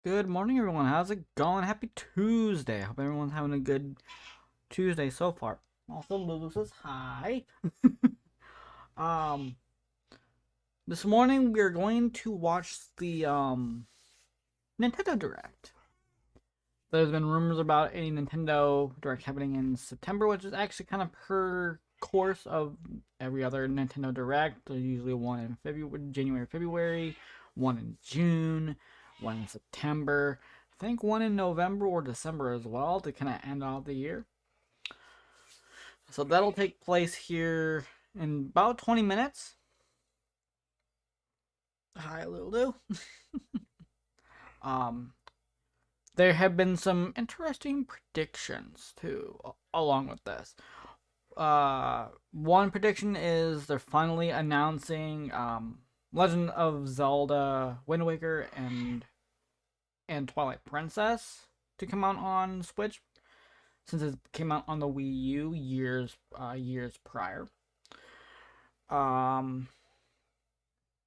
Good morning, everyone. How's it going? Happy Tuesday. I hope everyone's having a good Tuesday so far. Also, Lulu says hi. um, this morning we're going to watch the Nintendo Direct. There's been rumors about a Nintendo Direct happening in September, which is actually kind of per course of every other Nintendo Direct. There's usually one in February, January, February, one in June, one in September. I think one in November or December as well to kind of end off the year. So that'll take place here in about 20 minutes. Hi, Lulu. um, there have been some interesting predictions too, along with this. One prediction is they're finally announcing Legend of Zelda Wind Waker and Twilight Princess to come out on Switch, since it came out on the Wii U years prior. Um,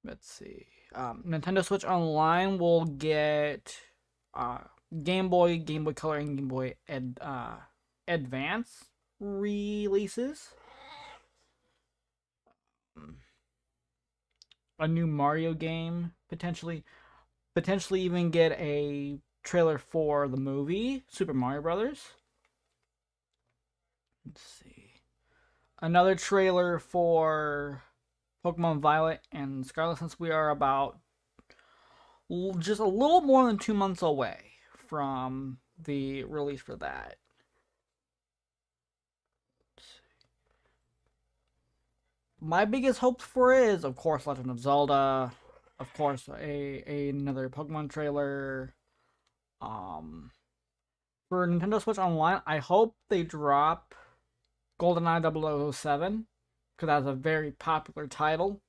let's see. Nintendo Switch Online will get uh Game Boy, Game Boy Color, and Game Boy Advance releases. A new Mario game potentially even get a trailer for the movie Super Mario Brothers. Let's see. Another trailer for Pokemon Violet and Scarlet, since we are about just a little more than 2 months away from the release for that. My biggest hopes for it is, of course, Legend of Zelda. Of course, another Pokemon trailer. Um, for Nintendo Switch Online, I hope they drop GoldenEye 007 because that's a very popular title.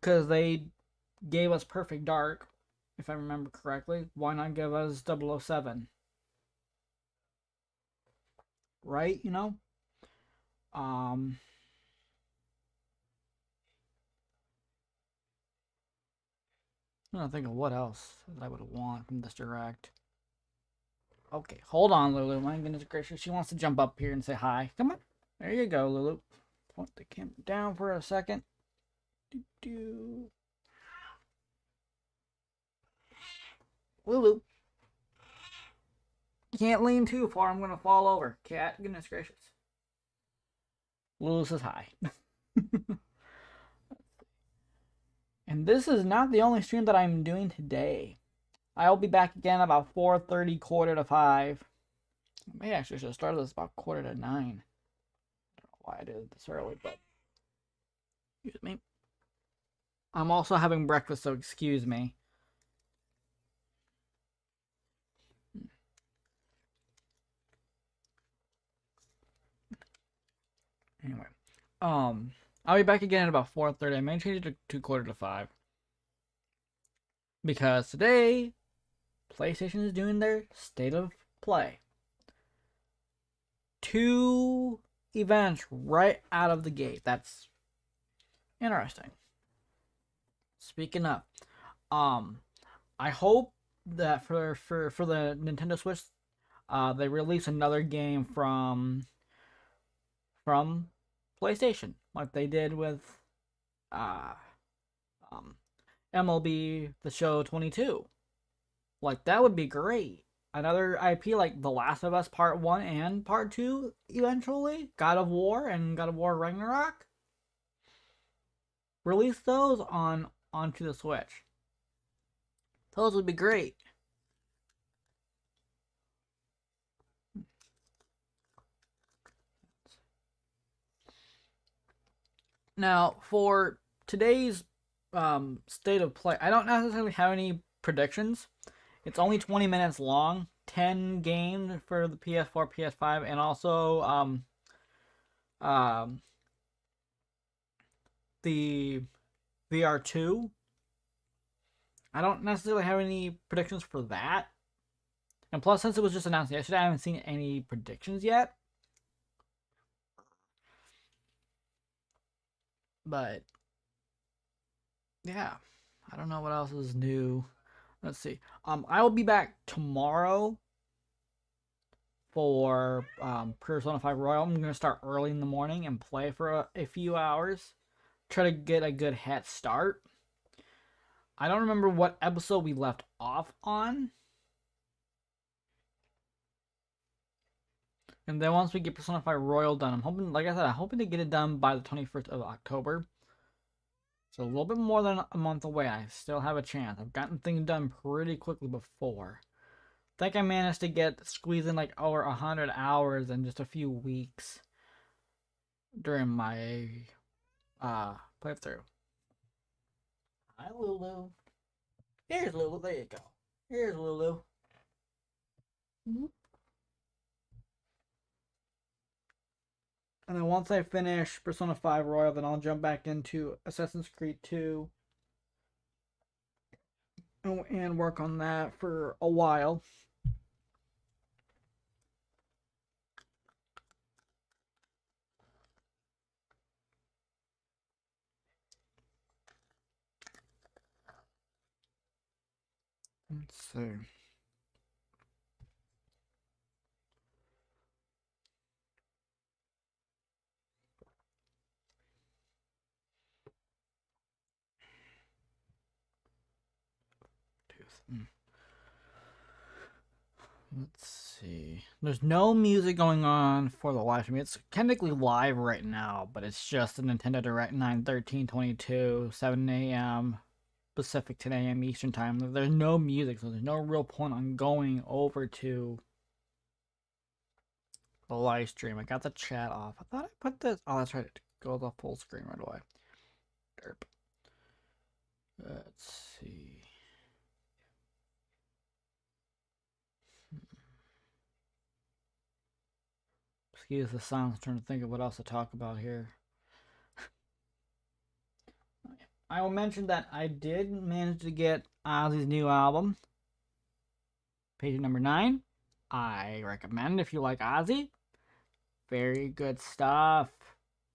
Because they gave us Perfect Dark, if I remember correctly. Why not give us 007? Right? Um, I'm trying to think of what else that I would want from this direct. Okay, hold on, Lulu. My goodness gracious, she wants to jump up here and say hi. Come on, there you go, Lulu. Point the camera down for a second. Do. Lulu, you can't lean too far. I'm gonna fall over. Cat, goodness gracious. Lulu says hi. And this is not the only stream that I'm doing today. I'll be back again about 4:30, quarter to 5. Maybe I actually should have started this about quarter to 9. I don't know why I did it this early, but excuse me. I'm also having breakfast, so excuse me. Anyway, I'll be back again at about 4:30. I may change it to quarter to 5 because today PlayStation is doing their state of play. Two events right out of the gate. That's interesting. Speaking of, um, I hope that for the Nintendo Switch, they release another game from PlayStation, like they did with uh um MLB The Show 22. Like that would be great. Another IP like The Last of Us Part 1 and Part 2 eventually, God of War and God of War Ragnarok. Release those onto the Switch. Those would be great. Now, for today's state of play, I don't necessarily have any predictions. It's only 20 minutes long, 10 games for the PS4, PS5, and also um, the VR2. I don't necessarily have any predictions for that. And plus, since it was just announced yesterday, I haven't seen any predictions yet. But yeah, I don't know what else is new. Let's see. I will be back tomorrow for Persona 5 Royal. I'm gonna start early in the morning and play for a few hours. Try to get a good head start. I don't remember what episode we left off on. And then once we get Persona 5 Royal done, I'm hoping, like I said, I'm hoping to get it done by the 21st of October. So a little bit more than a month away. I still have a chance. I've gotten things done pretty quickly before. I think I managed to squeeze in like over 100 hours in just a few weeks during my playthrough. Hi, Lulu. Here's Lulu. There you go. Here's Lulu. And then once I finish Persona 5 Royal, then I'll jump back into Assassin's Creed 2 and work on that for a while. Let's see. Let's see. There's no music going on for the live stream. It's technically live right now, but it's just a Nintendo Direct 9/13/22, 7 a.m. Pacific, 10 a.m. Eastern Time. There's no music, so there's no real point on going over to the live stream. I got the chat off. I thought I put this. Oh, that's right. It goes off full screen right away. Derp. Let's see. Excuse the silence. Trying to think of what else to talk about here. I will mention that I did manage to get Ozzy's new album, page number 9. I recommend if you like Ozzy. Very good stuff.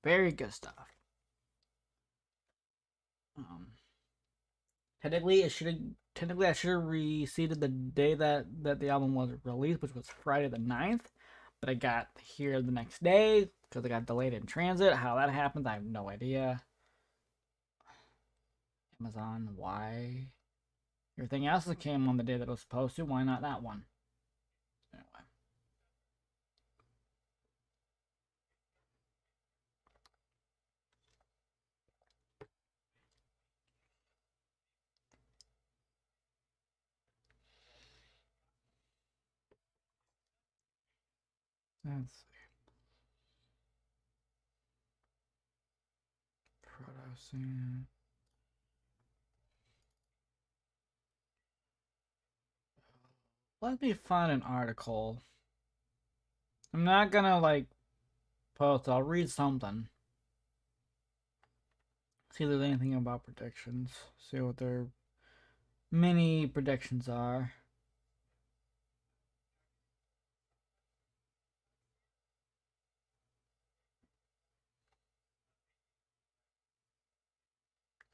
Very good stuff. Technically, I should have received the day that the album was released, which was Friday the 9th. But I got here the next day because I got delayed in transit. How that happened, I have no idea. Amazon, why? Everything else that came on the day that it was supposed to. Why not that one? Anyway. Let's see. Producing. Let me find an article. I'm not gonna like post. I'll read something. See if there's anything about predictions. See what their mini predictions are.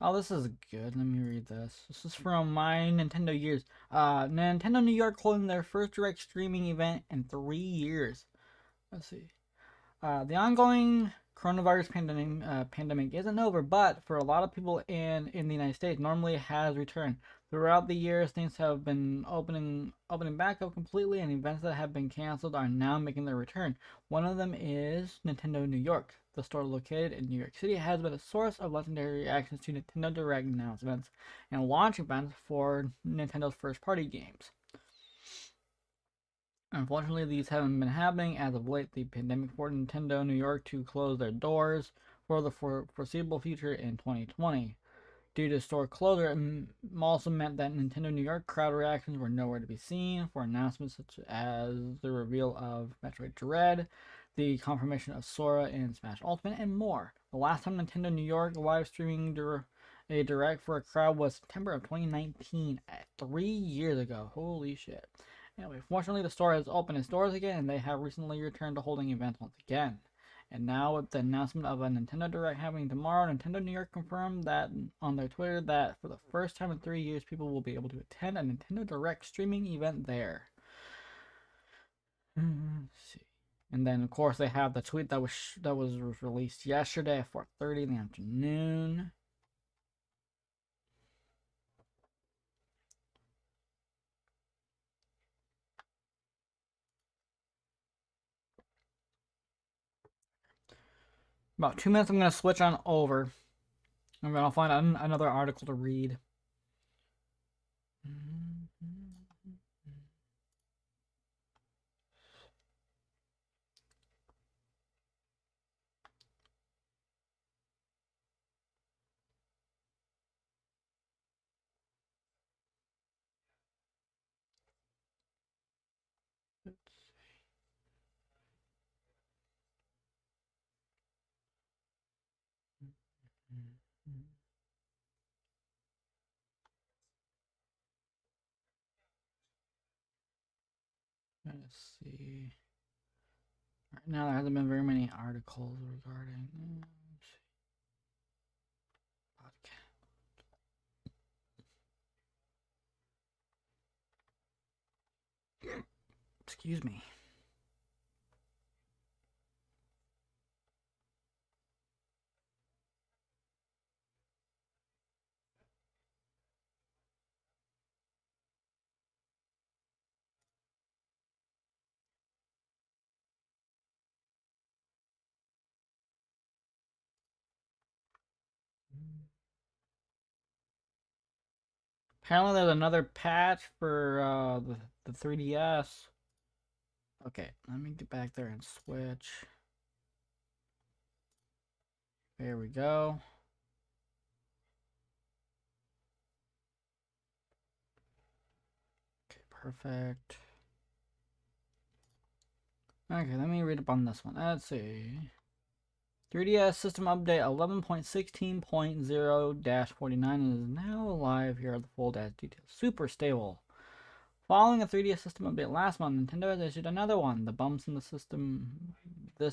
Oh, this is good. Let me read this. This is from My Nintendo Years. Nintendo New York holding their first direct streaming event in 3 years. Let's see. The ongoing coronavirus pandemic isn't over, but for a lot of people in the United States, normally has returned. Throughout the years, things have been opening back up completely, and events that have been canceled are now making their return. One of them is Nintendo New York. The store located in New York City has been a source of legendary reactions to Nintendo Direct announcements and launch events for Nintendo's first-party games. Unfortunately, these haven't been happening as of late. The pandemic forced Nintendo New York to close their doors for the foreseeable future in 2020. Due to store closure, it also meant that Nintendo New York crowd reactions were nowhere to be seen for announcements such as the reveal of Metroid Dread, the confirmation of Sora in Smash Ultimate, and more. The last time Nintendo New York live streaming a direct for a crowd was September of 2019, 3 years ago. Holy shit. Anyway, fortunately, the store has opened its doors again, and they have recently returned to holding events once again. And now with the announcement of a Nintendo Direct happening tomorrow, Nintendo New York confirmed that on their Twitter that for the first time in 3 years, people will be able to attend a Nintendo Direct streaming event there. Let's see. And then of course they have the tweet that was released yesterday at 4:30 in the afternoon. About 2 minutes, I'm going to switch on over. I'm going to find another article to read. Let's see. Right now, there hasn't been very many articles regarding podcast. Excuse me. Apparently, there's another patch for the 3DS. Okay, let me get back there and switch. There we go. Okay, perfect. Okay, let me read up on this one. Let's see. 3DS system update 11.16.0-49 is now live. Here are the full details. Super stable. Following a 3DS system update last month, Nintendo has issued another one. This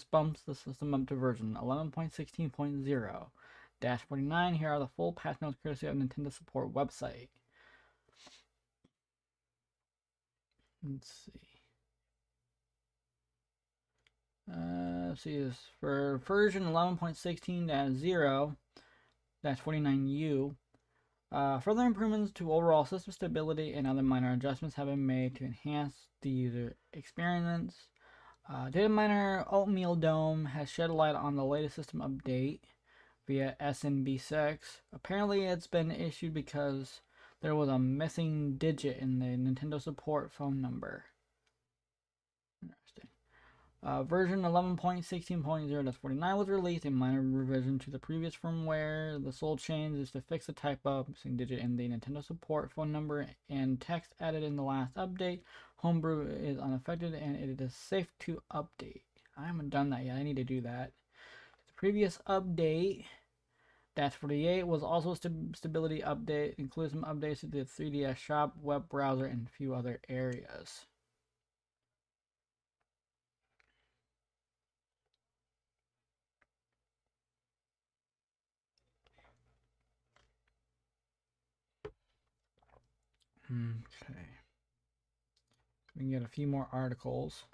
bumps the system up to version 11.16.0-49. Here are the full patch notes courtesy of Nintendo support website. Let's see. See this for version 11.16.0-49U. Further improvements to overall system stability and other minor adjustments have been made to enhance the user experience. Data miner Oatmeal Dome has shed light on the latest system update via SNB6. Apparently, it's been issued because there was a missing digit in the Nintendo support phone number. Interesting. Version 11.16.0-49 was released, a minor revision to the previous firmware. The sole change is to fix the typo missing digit in the Nintendo support phone number and text added in the last update. Homebrew is unaffected and it is safe to update. I haven't done that yet. I need to do that. The previous update, Dash 48, was also a stability update, includes some updates to the 3DS shop, web browser, and a few other areas. Okay. We can get a few more articles.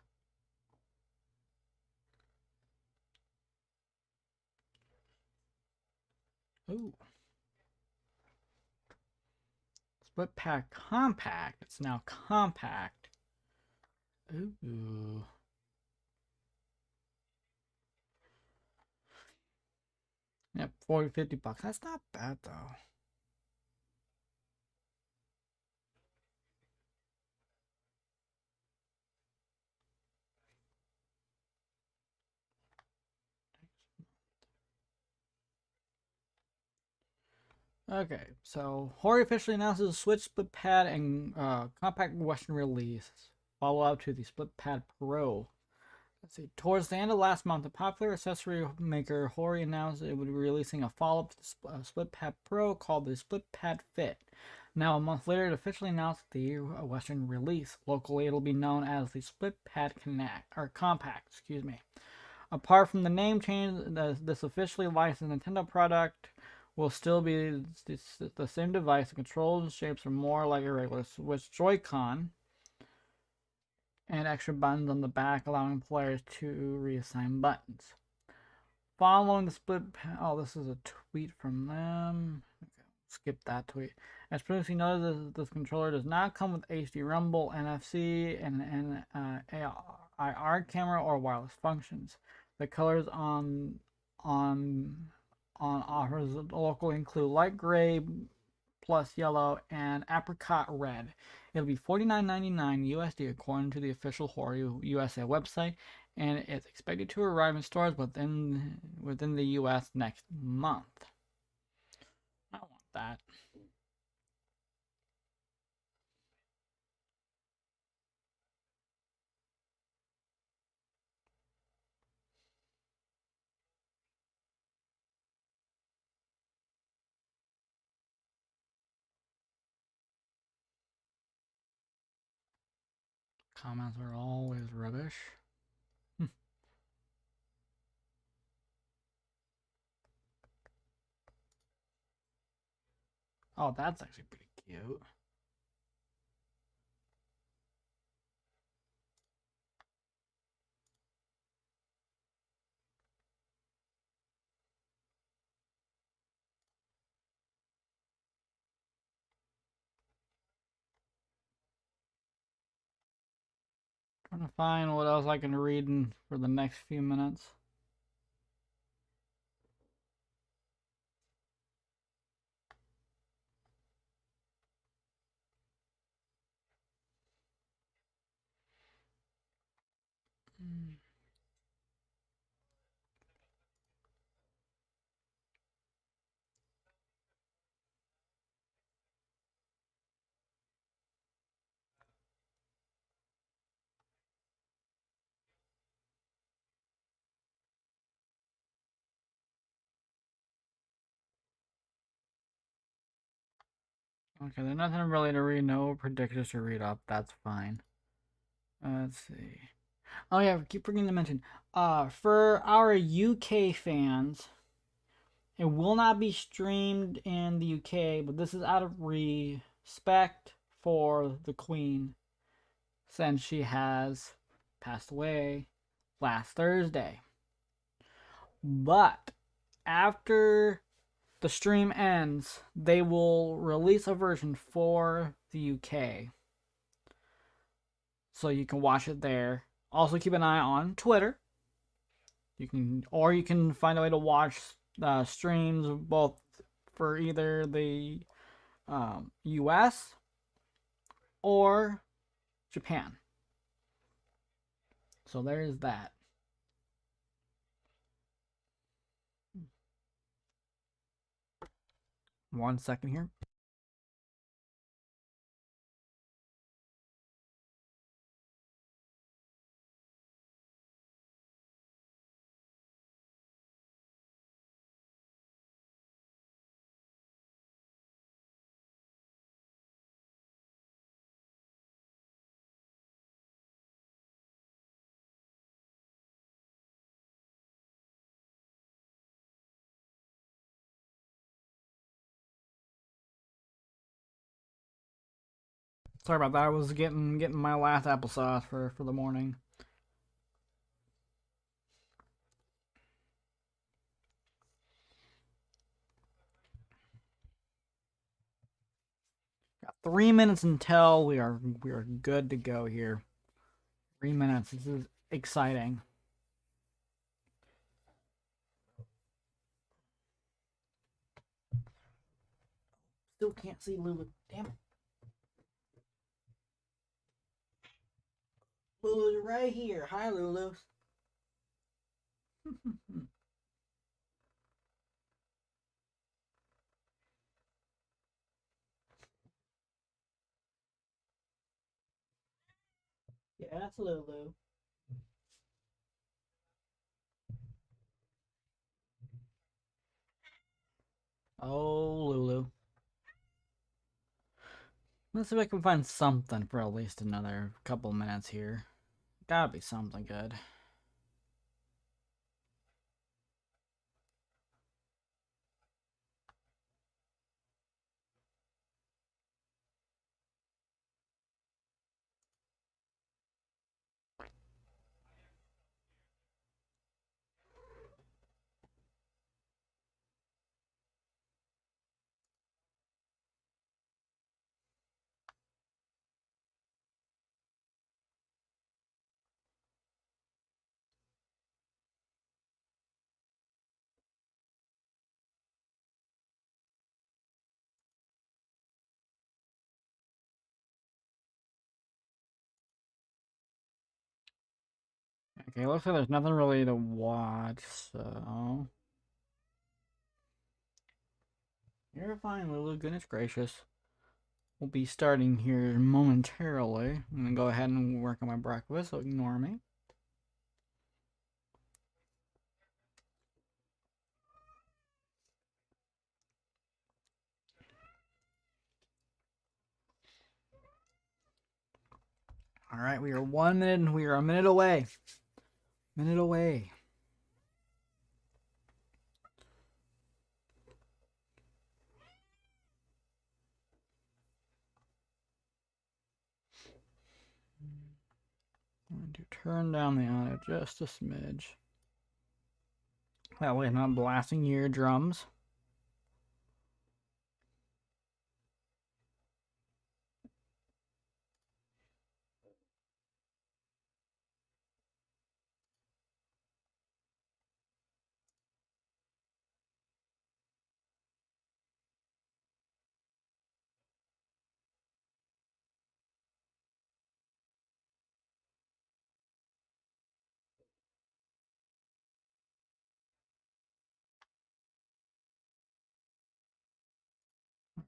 Ooh. Split pack compact. It's now compact. Ooh. Yep, 40-50 bucks. That's not bad though. Okay, so Hori officially announces a Switch Split Pad and compact Western release. Follow up to the Split Pad Pro. Let's see. Towards the end of last month, the popular accessory maker Hori announced it would be releasing a follow-up to the Split Pad Pro called the Split Pad Fit. Now, a month later, it officially announced the Western release. Locally, it'll be known as the Split Pad Connect or Compact. Excuse me. Apart from the name change, this officially licensed Nintendo product will still be the same device. The controls and shapes are more like a regular Switch Joy-Con, and extra buttons on the back allowing players to reassign buttons. Following the split, oh, this is a tweet from them. Okay, skip that tweet. As previously noted, this controller does not come with HD Rumble, NFC, and AR camera or wireless functions. The colors on offers locally include light gray plus yellow and apricot red. It'll be $49.99 USD according to the official Horror USA website, and it's expected to arrive in stores within the US next month. I want that. Comments are always rubbish. Oh, that's actually pretty cute. Trying to find what else I can read for the next few minutes. Okay, there's nothing really to read. No predictions to read up. That's fine. Let's see. Oh yeah, keep forgetting to mention. For our UK fans, it will not be streamed in the UK, but this is out of respect for the Queen, since she has passed away last Thursday. But after the stream ends, they will release a version for the UK, so you can watch it there. Also, keep an eye on Twitter. You can find a way to watch streams both for either the U.S. or Japan. So there's that. One second here. Sorry about that. I was getting my last applesauce for the morning. Got 3 minutes until we are good to go here. 3 minutes. This is exciting. Still can't see Lulu. Damn it. Lulu's right here. Hi, Lulu. Yeah, that's Lulu. Oh, Lulu. Let's see if I can find something for at least another couple minutes here. Gotta be something good. Okay, looks like there's nothing really to watch, so... You're fine, Lulu. Goodness gracious. We'll be starting here momentarily. I'm gonna go ahead and work on my breakfast, so ignore me. Alright, we are 1 minute and we are a minute away. Minute away. I'm going to turn down the audio just a smidge. That way I'm not blasting your eardrums.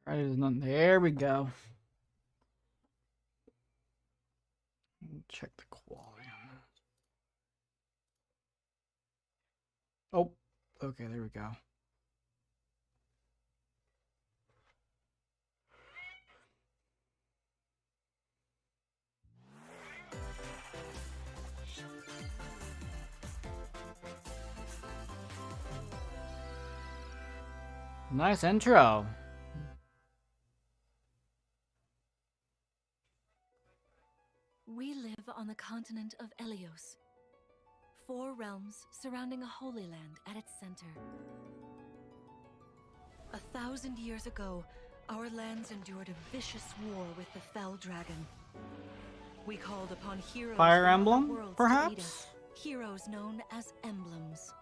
Alright, there we go. Check the quality on that. Oh, okay, there we go. Nice intro. We live on the continent of Elios. 4 realms surrounding a holy land at its center. 1,000 years ago, our lands endured a vicious war with the fell dragon. We called upon heroes Fire from other Emblem, worlds perhaps? to lead us, heroes known as emblems.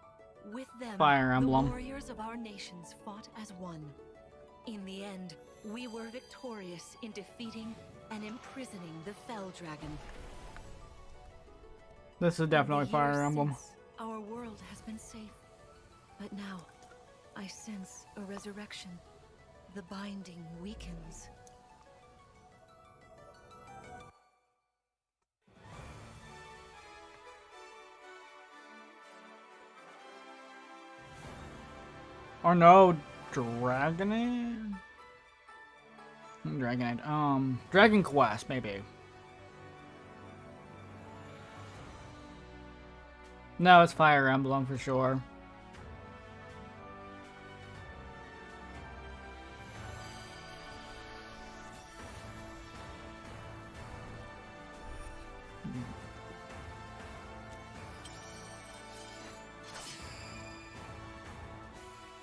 With them, Fire Emblem. the warriors of our nations fought as one. In the end, we were victorious in defeating and imprisoning the fell dragon. This is definitely Fire Emblem. Since, our world has been safe. But now, I sense a resurrection. The binding weakens. Or no, Dragonite? Dragonite. Dragon Quest, maybe. No, it's Fire Emblem for sure.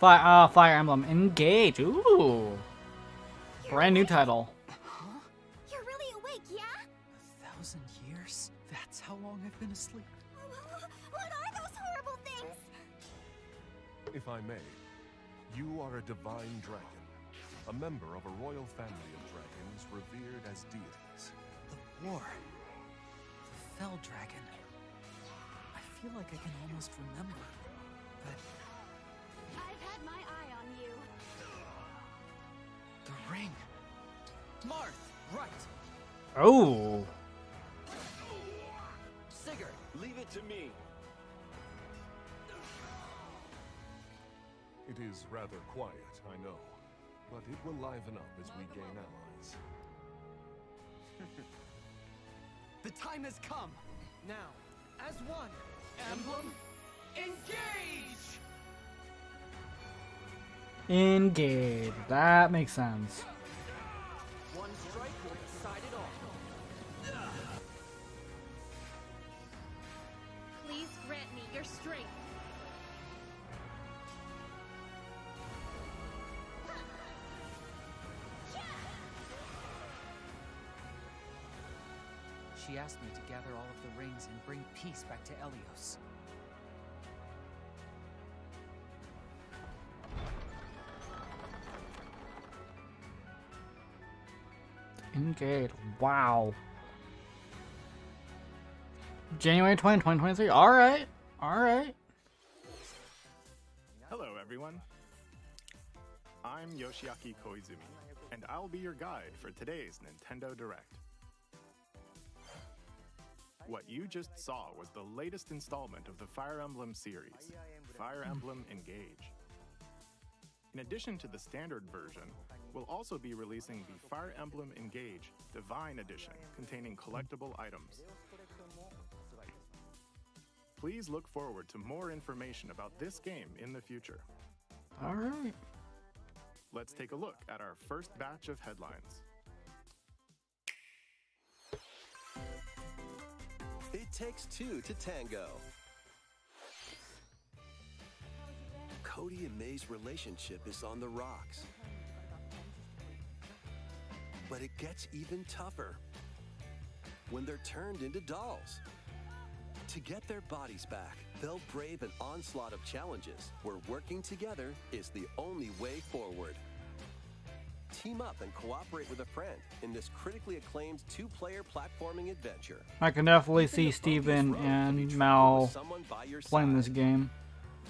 Fire Emblem Engage. Ooh. Brand new title. Huh? You're really awake, yeah? 1,000 years? That's how long I've been asleep. What are those horrible things? If I may, you are a divine dragon, a member of a royal family of dragons revered as deities. The war. The fell dragon. I feel like I can almost remember, but I've had my eye on you. the ring. Marth, right. Oh. Sigurd, leave it to me. It is rather quiet, I know, but it will liven up as we gain allies. The time has come. Now, as one, Emblem, engage! Engage. That makes sense. One strike will decide it all. Please grant me your strength. She asked me to gather all of the rings and bring peace back to Elios. Engage. Wow. January 2023. All right. All right. Hello, everyone. I'm Yoshiaki Koizumi, and I'll be your guide for today's Nintendo Direct. What you just saw was the latest installment of the Fire Emblem series, Fire Emblem Engage. In addition to the standard version, we'll also be releasing the Fire Emblem Engage Divine Edition containing collectible items. Please look forward to more information about this game in the future. All right. Let's take a look at our first batch of headlines. It takes two to tango. Cody and May's relationship is on the rocks. But it gets even tougher when they're turned into dolls. To get their bodies back, they'll brave an onslaught of challenges where working together is the only way forward. Team up and cooperate with a friend in this critically acclaimed two-player platforming adventure. I can definitely Even see the Steven bumpiest road can be and traveled Mal with someone by your playing this side. game.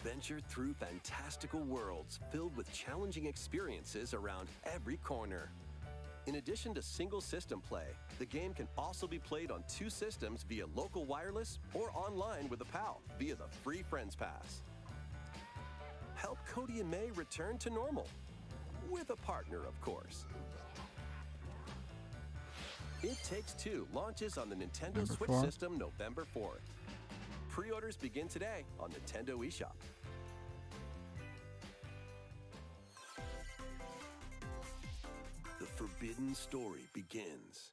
Venture through fantastical worlds filled with challenging experiences around every corner. In addition to single system play, the game can also be played on two systems via local wireless or online with a pal via the free Friends Pass. Help Cody and May return to normal. With a partner, of course. It Takes Two launches on the Nintendo November Switch 4th. system November 4th. Pre-orders begin today on Nintendo eShop. The forbidden story begins.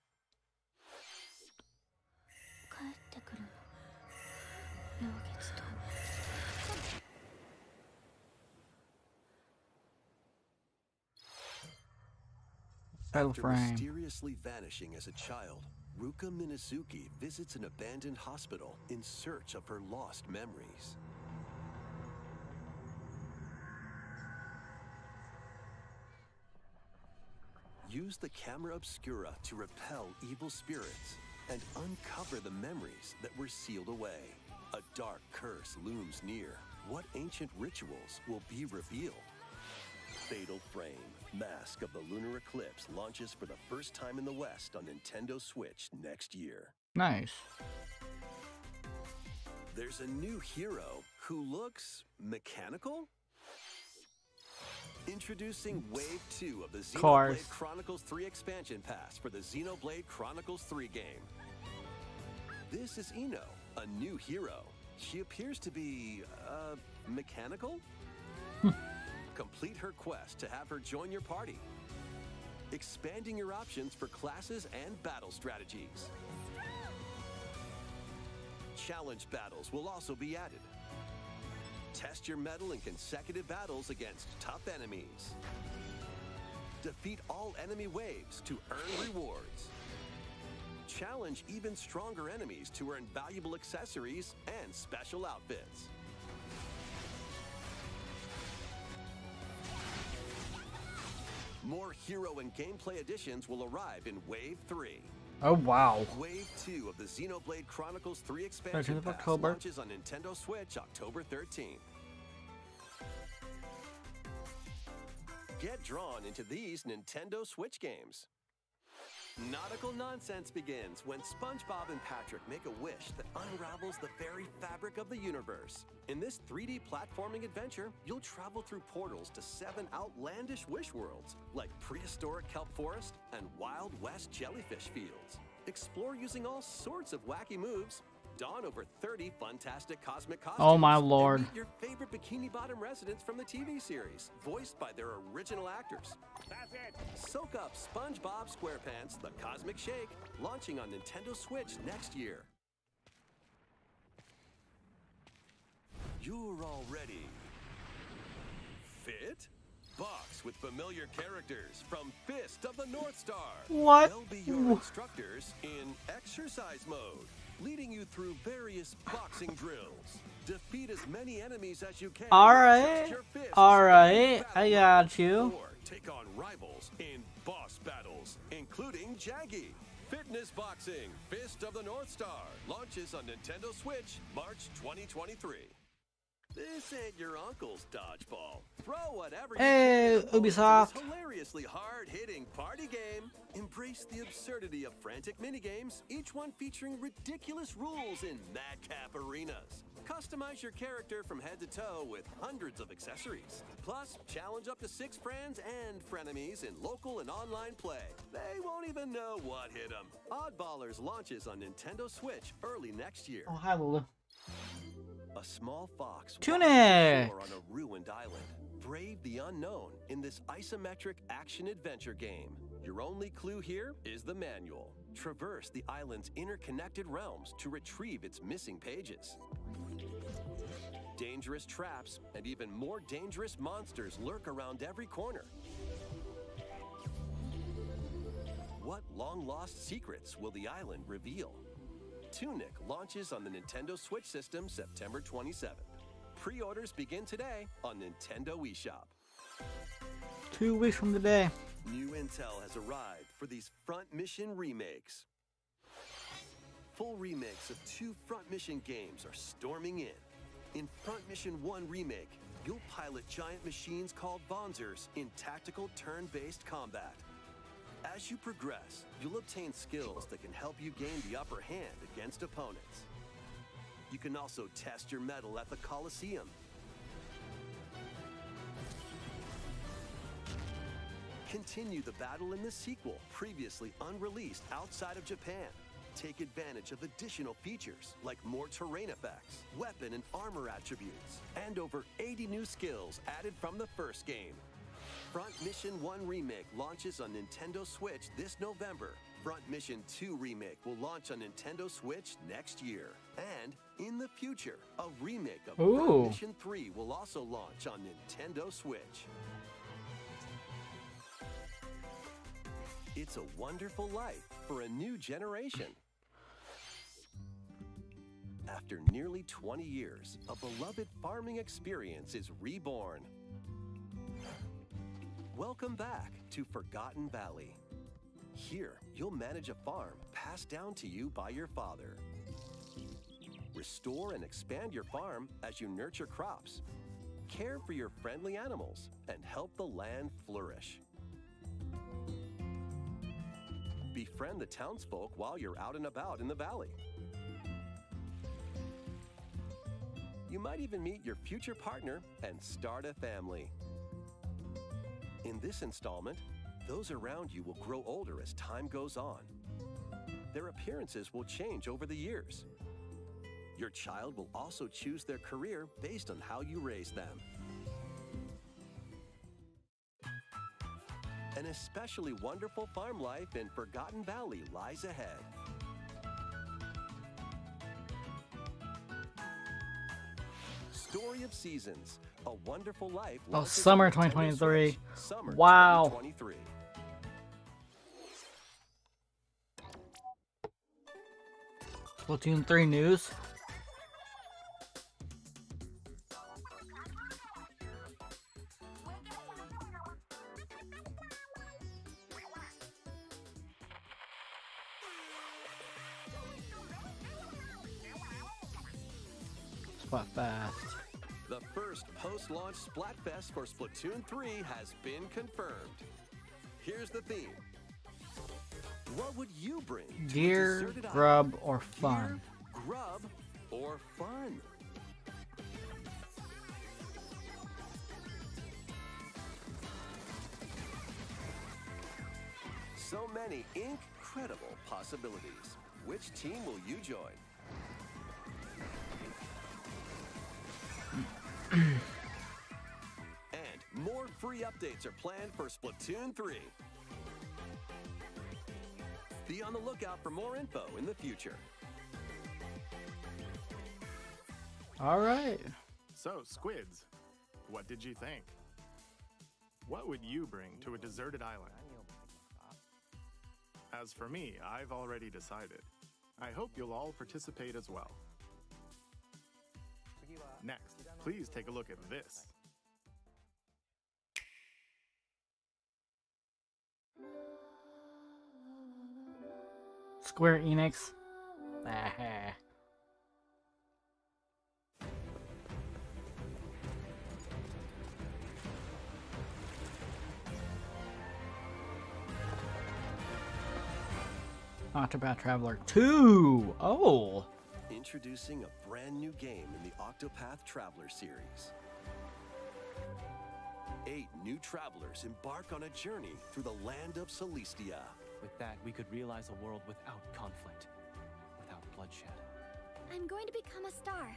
帰ってくるの。陽月と。 Title After frame. mysteriously vanishing as a child, Ruka Minazuki visits an abandoned hospital in search of her lost memories. Use the camera obscura to repel evil spirits and uncover the memories that were sealed away. A dark curse looms near. What ancient rituals will be revealed? Fatal Frame, Mask of the Lunar Eclipse launches for the first time in the West on Nintendo Switch next year. Nice. There's a new hero who looks mechanical? Introducing Wave 2 of the Course. Xenoblade Chronicles 3 expansion pass for the Xenoblade Chronicles 3 game. This is Ino, a new hero. She appears to be, mechanical? Complete her quest to have her join your party, expanding your options for classes and battle strategies. Challenge battles will also be added. Test your mettle in consecutive battles against tough enemies. Defeat all enemy waves to earn rewards. Challenge even stronger enemies to earn valuable accessories and special outfits. More hero and gameplay additions will arrive in Wave 3. Oh wow. Wave 2 of the Xenoblade Chronicles 3 13th expansion of pass October. launches on Nintendo Switch October 13th. Get drawn into these Nintendo Switch games. Nautical nonsense begins when SpongeBob and Patrick make a wish that unravels the very fabric of the universe. In this 3D platforming adventure, you'll travel through portals to 7 outlandish wish worlds, like prehistoric kelp forest and Wild West jellyfish fields. Explore using all sorts of wacky moves, don over 30 fantastic cosmic costumes, Oh my and lord. meet your favorite Bikini Bottom residents from the TV series, voiced by their original actors. That's it! Soak up SpongeBob SquarePants The Cosmic Shake, launching on Nintendo Switch next year. You're all ready. Fit? Box with familiar characters from Fist of the North Star. What? They'll be your instructors in exercise mode, leading you through various boxing drills. Defeat as many enemies as you can. Alright. Test your fists Alright, in I battle got you. or take on rivals in boss battles, including Jaggy. Fitness Boxing Fist of the North Star launches on Nintendo Switch March 2023. This ain't your uncle's dodgeball. Throw whatever you Hey, can into Ubisoft. this hilariously hard-hitting party game. Embrace the absurdity of frantic minigames, each one featuring ridiculous rules in madcap arenas. Customize your character from head to toe with hundreds of accessories. Plus, challenge up to 6 friends and frenemies in local and online play. They won't even know what hit them. Oddballers launches on Nintendo Switch early next year. Oh, hi, Lola. A small fox Tunic! walks ashore on a ruined island. Brave the unknown in this isometric action-adventure game. Your only clue here is the manual. Traverse the island's interconnected realms to retrieve its missing pages. Dangerous traps and even more dangerous monsters lurk around every corner. What long-lost secrets will the island reveal? Tunic launches on the Nintendo Switch system September 27th. Pre-orders begin today on Nintendo eShop. 2 weeks from today. New intel has arrived for these Front Mission remakes. Full remakes of 2 Front Mission games are storming in. In Front Mission 1 Remake, you'll pilot giant machines called Bonzers in tactical turn-based combat. As you progress, you'll obtain skills that can help you gain the upper hand against opponents. You can also test your mettle at the Colosseum. Continue the battle in the sequel, previously unreleased outside of Japan. Take advantage of additional features like more terrain effects, weapon and armor attributes, and over 80 new skills added from the first game. Front Mission 1 Remake launches on Nintendo Switch this November. Front Mission 2 Remake will launch on Nintendo Switch next year. And in the future, a remake of Front Mission 3 will also launch on Nintendo Switch. It's a wonderful life for a new generation. After nearly 20 years, a beloved farming experience is reborn. Welcome back to Forgotten Valley. Here, you'll manage a farm passed down to you by your father. Restore and expand your farm as you nurture crops, care for your friendly animals, and help the land flourish. Befriend the townsfolk while you're out and about in the valley. You might even meet your future partner and start a family. In this installment, those around you will grow older as time goes on. Their appearances will change over the years. Your child will also choose their career based on how you raise them. An especially wonderful farm life in Forgotten Valley lies ahead. Story of Seasons, A Wonderful Life. Oh, launches summer on Nintendo 2023. Switch. Summer Wow. 2023. Splatoon 3 news. Splatfest. The first post-launch Splatfest for Splatoon 3 has been confirmed. Here's the theme. What would you bring to a Gear, deserted island? grub, or fun? Gear, grub, or fun? So many incredible possibilities. Which team will you join? And more free updates are planned for Splatoon 3. Be on the lookout for more info in the future. All right. So, Squids, what did you think? What would you bring to a deserted island? As for me, I've already decided. I hope you'll all participate as well. Next, please take a look at this. Square Enix. Ah. Octopath Traveler 2. Oh. Introducing a brand new game in the Octopath Traveler series. 8 new travelers embark on a journey through the land of Celestia. With that, we could realize a world without conflict, without bloodshed. I'm going to become a star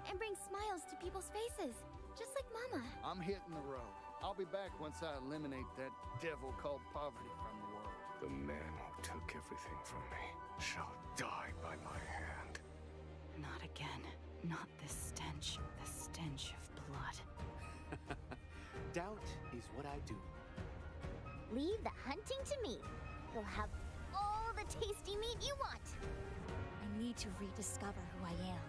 and bring smiles to people's faces, just like Mama. I'm hitting the road. I'll be back once I eliminate that devil called poverty from the world. The man who took everything from me shall die by my hand. Not again. Not this stench. The stench of blood. Doubt is what I do. Leave the hunting to me. You'll have all the tasty meat you want. I need to rediscover who I am.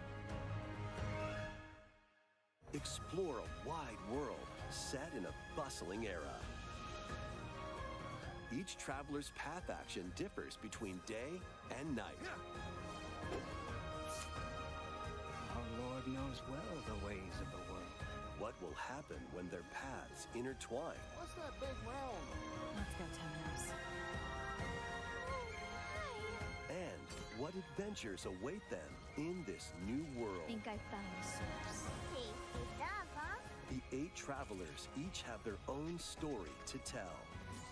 Explore a wide world set in a bustling era. Each traveler's path action differs between day and night. Our Lord knows well the ways of the world. What will happen when their paths intertwine? What's that big round? Let's go, Temenos. And what adventures await them in this new world? Think I found the source. Tasty stuff, huh? The 8 travelers each have their own story to tell.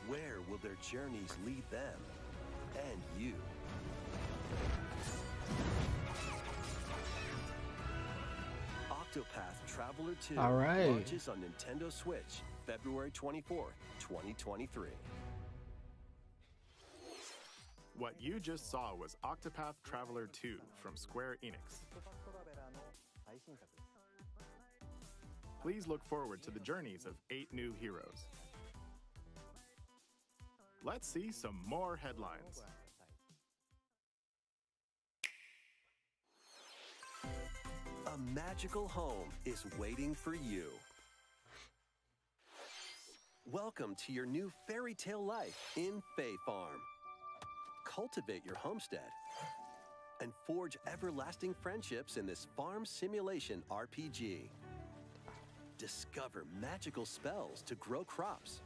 Where will their journeys lead them and you? Octopath Traveler 2 All right. launches on Nintendo Switch February 24th, 2023. What you just saw was Octopath Traveler 2 from Square Enix. Please look forward to the journeys of 8 new heroes. Let's see some more headlines. A magical home is waiting for you. Welcome to your new fairy tale life in Fae Farm. Cultivate your homestead and forge everlasting friendships in this farm simulation RPG. Discover magical spells to grow crops.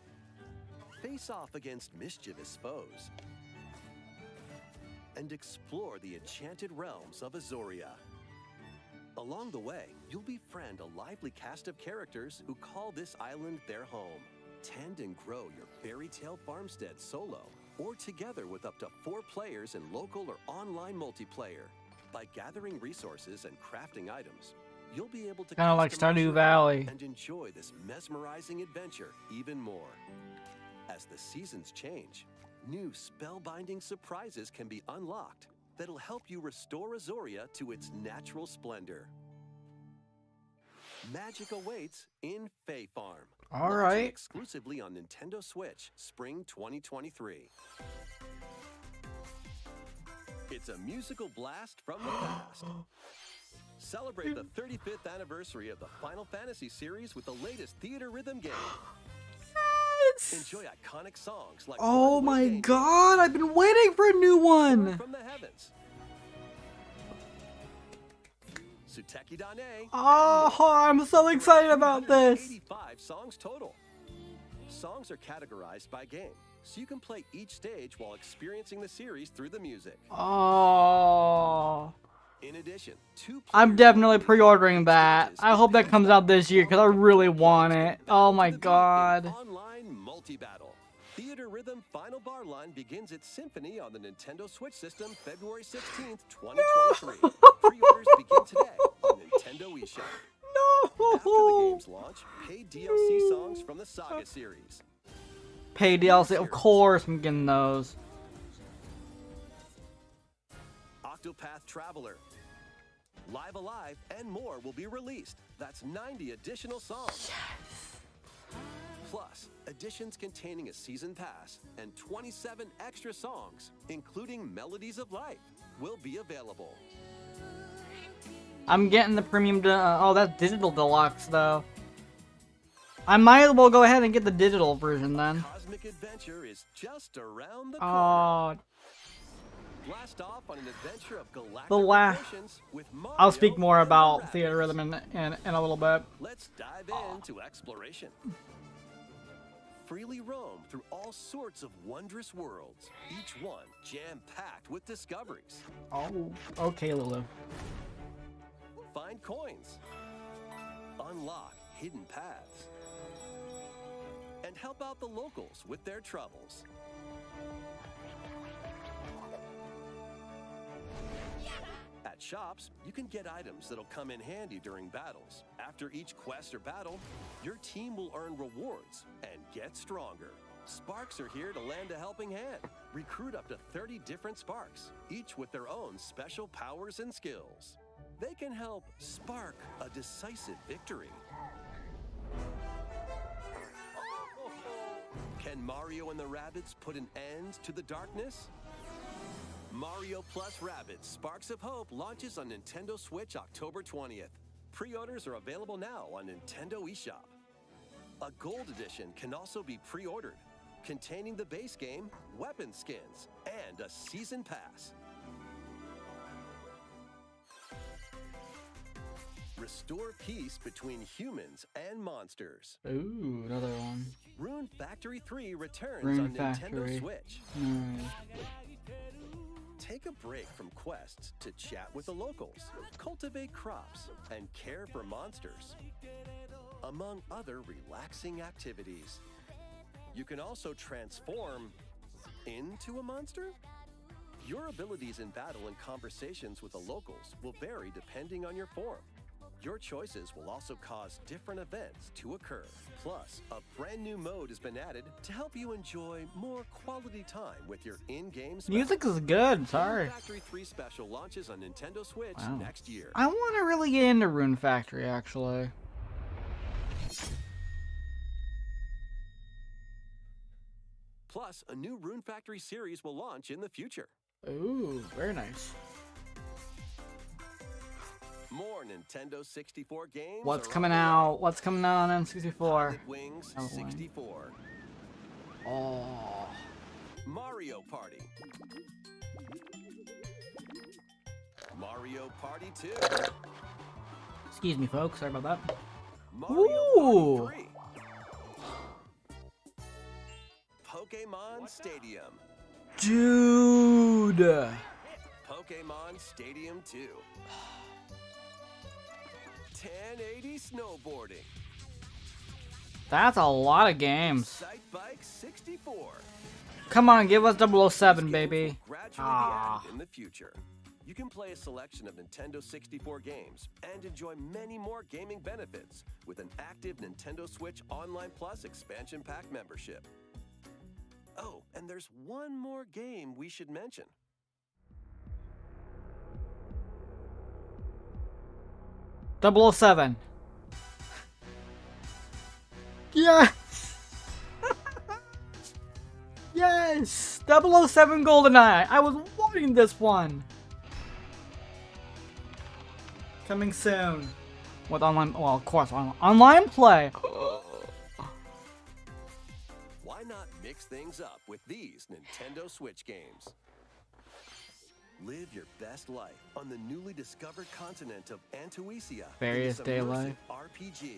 Face off against mischievous foes. And explore the enchanted realms of Azoria. Along the way, you'll befriend a lively cast of characters who call this island their home. Tend and grow your fairy tale farmstead solo or together with up to 4 players in local or online multiplayer. By gathering resources and crafting items, you'll be able to Kinda like customize Stardew your Valley. home and enjoy this mesmerizing adventure even more. As the seasons change, new spellbinding surprises can be unlocked that'll help you restore Azoria to its natural splendor. Magic awaits in Fae Farm. All Launching right. exclusively on Nintendo Switch, spring 2023. It's a musical blast from the past. Celebrate the 35th anniversary of the Final Fantasy series with the latest theater rhythm game. Enjoy iconic songs like Oh Runaway my Danger, god, I've been waiting for a new one. From the Heavens, Suteki Dane. Oh, I'm so excited about this. 85 songs total. Songs are categorized by game, so you can play each stage while experiencing the series through the music. Oh. In addition, 2 I'm players definitely will pre-ordering that. stages I hope that comes out this year because I really want it. Oh my to the beat in god. Online multi-battle. Theater Rhythm Final Bar Line begins its symphony on the Nintendo Switch system February 16th, 2023. Pre-orders begin today on Nintendo eShop. After the No. game's launch, paid DLC songs from the Saga series. Pay DLC, of course I'm getting those. Octopath Traveler, Live Alive, and more will be released. That's 90 additional songs. Plus, editions containing a season pass and 27 extra songs, including Melodies of Life, will be available. I'm getting the premium. Oh, that's digital deluxe though. I might as well go ahead and get the digital version then. Cosmic Adventure is just around the corner. Oh, Blast off on an adventure of galactic The la- proportions with Mario I'll speak more and the about Rabbids. theater rhythm in a little bit. Let's dive into exploration. Freely roam through all sorts of wondrous worlds, each one jam-packed with discoveries. Oh, okay, Lulu. Find coins, unlock hidden paths, and help out the locals with their troubles. At shops, you can get items that'll come in handy during battles. After each quest or battle, your team will earn rewards and get stronger. Sparks are here to lend a helping hand. Recruit up to 30 different Sparks, each with their own special powers and skills. They can help spark a decisive victory. Can Mario and the Rabbids put an end to the darkness? Mario Plus Rabbids Sparks of Hope launches on Nintendo Switch October 20th. Pre-orders are available now on Nintendo eShop. A Gold Edition can also be pre-ordered, containing the base game, weapon skins, and a Season Pass. Restore peace between humans and monsters. Ooh, another one. Rune Factory 3 returns Rune on Factory. Nintendo Switch. Nice. Take a break from quests to chat with the locals, cultivate crops, and care for monsters, among other relaxing activities. You can also transform into a monster? Your abilities in battle and conversations with the locals will vary depending on your form. Your choices will also cause different events to occur. Plus, a brand new mode has been added to help you enjoy more quality time with your in-game spells. Music is good. Sorry. Rune Factory 3 Special launches on Nintendo Switch Wow. next year. I want to really get into Rune Factory, actually. Plus, a new Rune Factory series will launch in the future. Ooh, very nice. More Nintendo 64 games. What's are coming on the way. out? What's coming out on N64? Pilot Wings Pilot Wing. 64. Oh. Mario Party. Mario Party 2. Excuse me, folks. Sorry about that. Mario Ooh. Party 3. Pokemon Stadium. Dude. Pokemon Stadium 2. 1080 snowboarding. That's a lot of games. Sight Bike 64. Come on, give us 007, Games baby. will gradually be Ah. added in the future. You can play a selection of Nintendo 64 games and enjoy many more gaming benefits with an active Nintendo Switch Online Plus expansion pack membership. Oh, and there's one more game we should mention. .007. Yes! Yes! 007 GoldenEye! I was wanting this one! Coming soon. With online, well, of course, online play! Why not mix things up with these Nintendo Switch games? Live your best life on the newly discovered continent of Antuisia. Various in this day immersive life. RPG.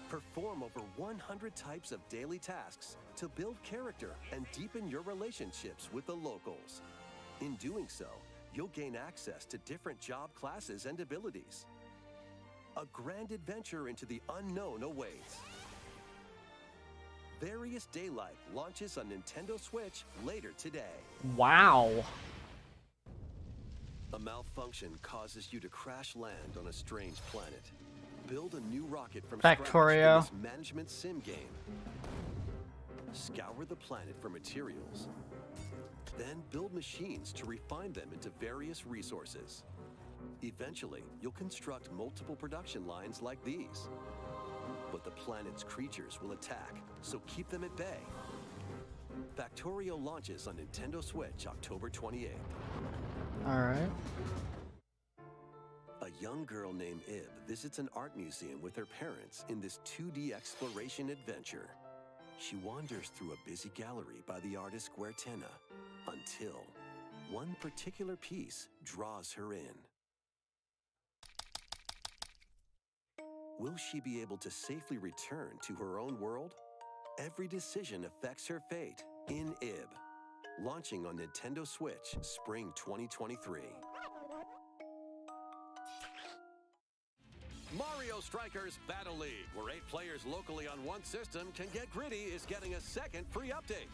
Perform over 100 types of daily tasks to build character and deepen your relationships with the locals. In doing so, you'll gain access to different job classes and abilities. A grand adventure into the unknown awaits. Various Day Life launches on Nintendo Switch later today. Wow. A malfunction causes you to crash land on a strange planet. Build a new rocket from Factorio. scratch in this management sim game. Scour the planet for materials. Then build machines to refine them into various resources. Eventually, you'll construct multiple production lines like these. But the planet's creatures will attack, so keep them at bay. Factorio launches on Nintendo Switch October 28th. Alright. A young girl named Ib visits an art museum with her parents in this 2D exploration adventure. She wanders through a busy gallery by the artist Guertena until one particular piece draws her in. Will she be able to safely return to her own world? Every decision affects her fate in IB. Launching on Nintendo Switch, Spring 2023. Mario Strikers Battle League, where 8 players locally on one system can get gritty, is getting a second free update.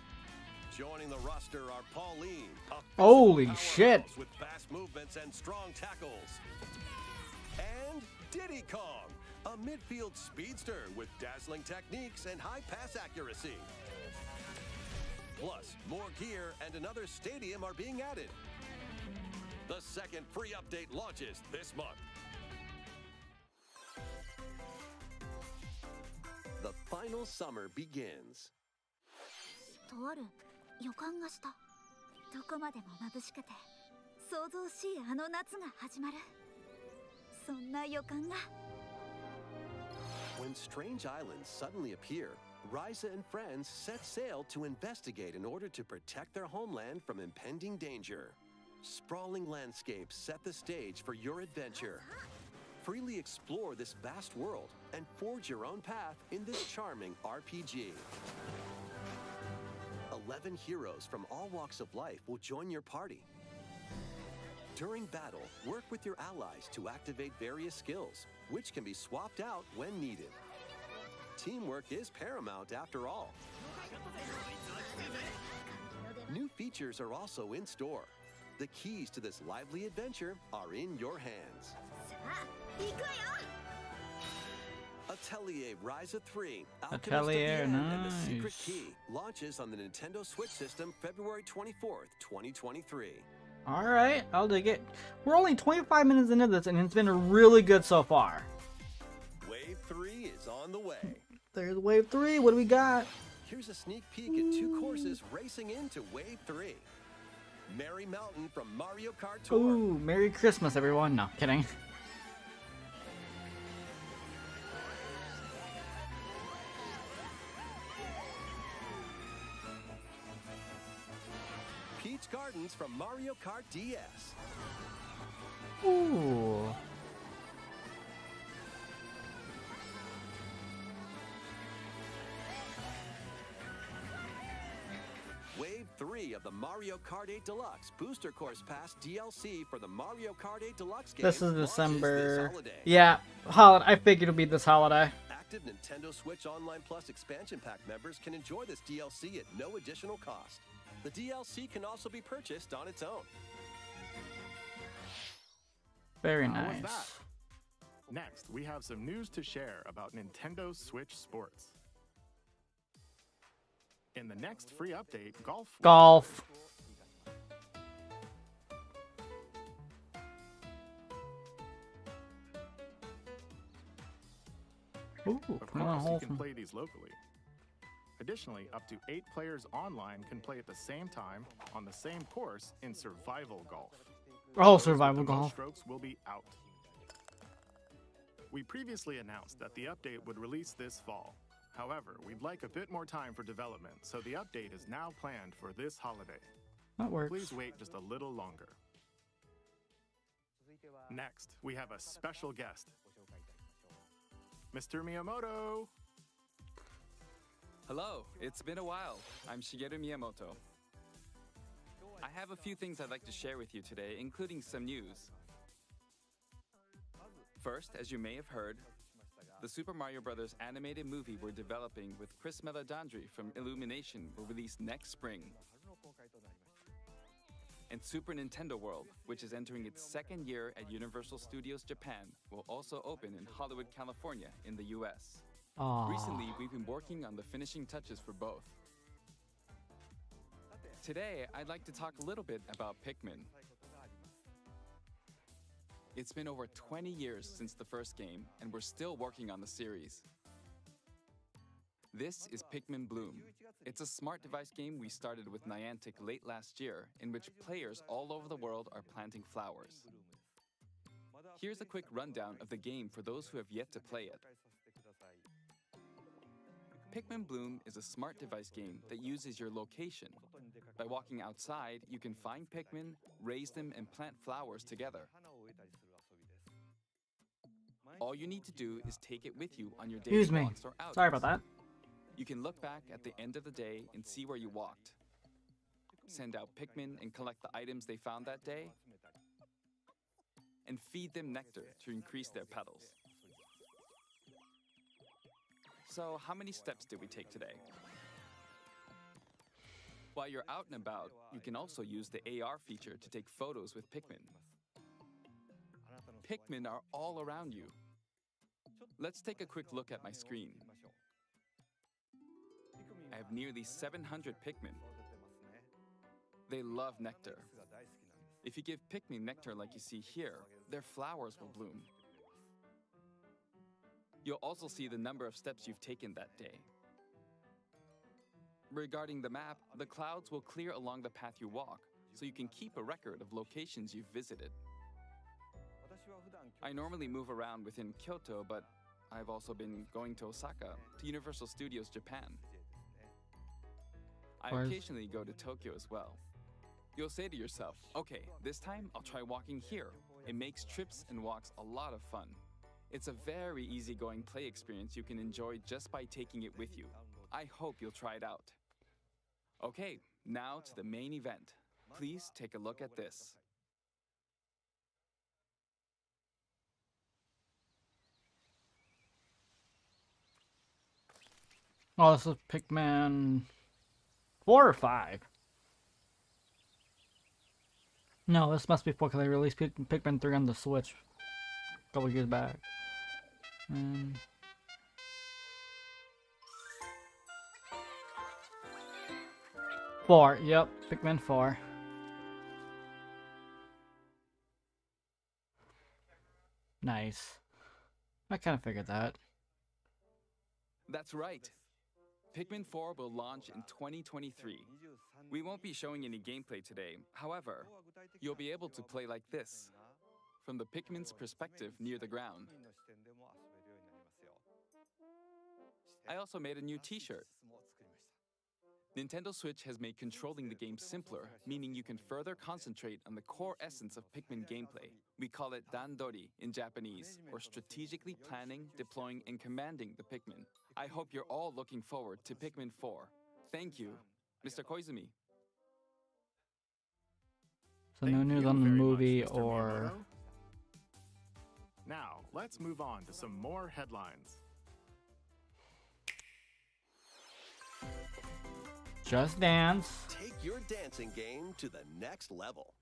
Joining the roster are Pauline, a Holy shit. with fast movements and strong tackles. And Diddy Kong, a midfield speedster with dazzling techniques and high pass accuracy. Plus, more gear and another stadium are being added. The second free update launches this month. The final summer begins. とある予感がした。どこまでも眩しくて想像しいあの夏が始まる。そんな予感が。When strange islands suddenly appear, Ryza and friends set sail to investigate in order to protect their homeland from impending danger. Sprawling landscapes set the stage for your adventure. Freely explore this vast world and forge your own path in this charming RPG. 11 heroes from all walks of life will join your party. During battle, work with your allies to activate various skills, which can be swapped out when needed. Teamwork is paramount after all. New features are also in store. The keys to this lively adventure are in your hands. さあ、行くわよ。 Atelier Ryza 3, Alchemist of the Atelier, End and the Secret nice. Key launches on the Nintendo Switch system February 24th, 2023. Alright, I'll dig it. We're only 25 minutes into this and it's been really good so far. Wave 3 is on the way. There's wave 3, what do we got? Here's a sneak peek at 2 courses racing into Wave 3. Merry Mountain from Mario Kart Tour. Ooh, Merry Christmas everyone. No, kidding. Peach Gardens from Mario Kart DS. Ooh. Wave 3 of the Mario Kart 8 Deluxe Booster Course Pass DLC for the Mario Kart 8 Deluxe game. This is launches December. This holiday. Yeah, I figured it'd be this holiday. Active Nintendo Switch Online Plus expansion pack members can enjoy this DLC at no additional cost. The DLC can also be purchased on its own. Very How was nice. that? Next, we have some news to share about Nintendo Switch Sports. In the next free update, Golf. Ooh, Of come on, course, you can wholesome. play these locally. Additionally, up to 8 players online can play at the same time on the same course in survival golf. Oh, Those with survival the most golf. strokes will be out. We previously announced that the update would release this fall. However, we'd like a bit more time for development, so the update is now planned for this holiday. That works. Please wait just a little longer. Next, we have a special guest. Mr. Miyamoto! Hello, it's been a while. I'm Shigeru Miyamoto. I have a few things I'd like to share with you today, including some news. First, as you may have heard, the Super Mario Bros. Animated movie we're developing with Chris Meledandri from Illumination will release next spring. And Super Nintendo World, which is entering its second year at Universal Studios Japan, will also open in Hollywood, California in the US. Aww. Recently, we've been working on the finishing touches for both. Today, I'd like to talk a little bit about Pikmin. It's been over 20 years since the first game, and we're still working on the series. This is Pikmin Bloom. It's a smart device game we started with Niantic late last year, in which players all over the world are planting flowers. Here's a quick rundown of the game for those who have yet to play it. Pikmin Bloom is a smart device game that uses your location, By walking outside, you can find Pikmin, raise them, and plant flowers together. All you need to do is take it with you on your daily Excuse me. walks or outings. Sorry about that. You can look back at the end of the day and see where you walked. Send out Pikmin and collect the items they found that day. And feed them nectar to increase their petals. So, how many steps did we take today? While you're out and about, you can also use the AR feature to take photos with Pikmin. Pikmin are all around you. Let's take a quick look at my screen. I have nearly 700 Pikmin. They love nectar. If you give Pikmin nectar like you see here, their flowers will bloom. You'll also see the number of steps you've taken that day. Regarding the map, the clouds will clear along the path you walk, so you can keep a record of locations you've visited. I normally move around within Kyoto, but I've also been going to Osaka, to Universal Studios Japan. I occasionally go to Tokyo as well. You'll say to yourself, okay, this time I'll try walking here. It makes trips and walks a lot of fun. It's a very easygoing play experience you can enjoy just by taking it with you. I hope you'll try it out. Okay, now to the main event. Please take a look at this. Oh, this is Pikmin 4 or 5. No, this must be 4 because they released Pikmin 3 on the Switch a couple years back. 4, yep, Pikmin 4. Nice. I kind of figured that. That's right. Pikmin 4 will launch in 2023. We won't be showing any gameplay today. However, you'll be able to play like this, from the Pikmin's perspective near the ground. I also made a new t-shirt. Nintendo Switch has made controlling the game simpler, meaning you can further concentrate on the core essence of Pikmin gameplay. We call it Dandori in Japanese, or strategically planning, deploying, and commanding the Pikmin. I hope you're all looking forward to Pikmin 4. Thank you, Mr. Koizumi. So no news on the movie or... Now, let's move on to some more headlines. Just Dance. Take your dancing game to the next level.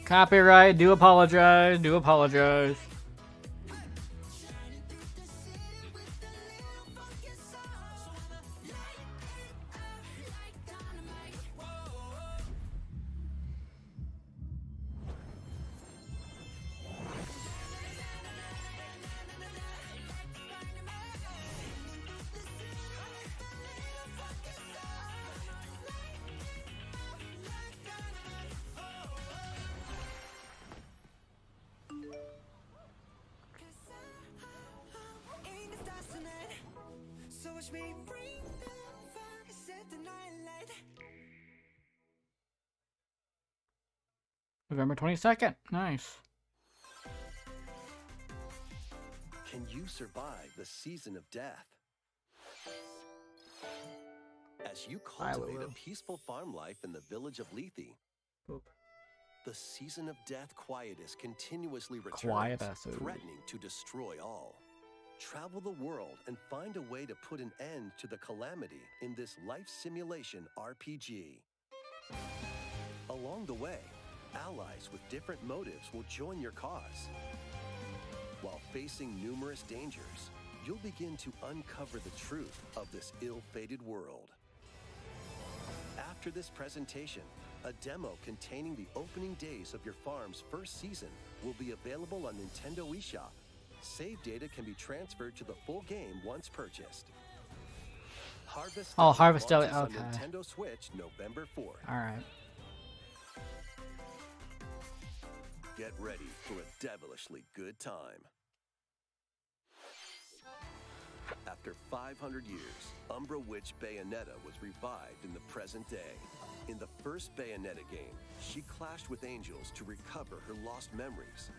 Copyright, do apologize, do apologize. November 22nd. Nice. Can you survive the season of death? As you cultivate a peaceful farm life in the village of Lethe, the season of death quietus continuously returns, threatening to destroy all. Travel the world and find a way to put an end to the calamity in this life simulation RPG. Along the way, allies with different motives will join your cause. While facing numerous dangers, you'll begin to uncover the truth of this ill-fated world. After this presentation, a demo containing the opening days of your farm's first season will be available on Nintendo eShop. Save data can be transferred to the full game once purchased. Harvest Oh, Harvest launches Deli, on okay. Nintendo Switch November 4th. Alright. Get ready for a devilishly good time. After 500 years, Umbra Witch Bayonetta was revived in the present day. In the first Bayonetta game, she clashed with angels to recover her lost memories.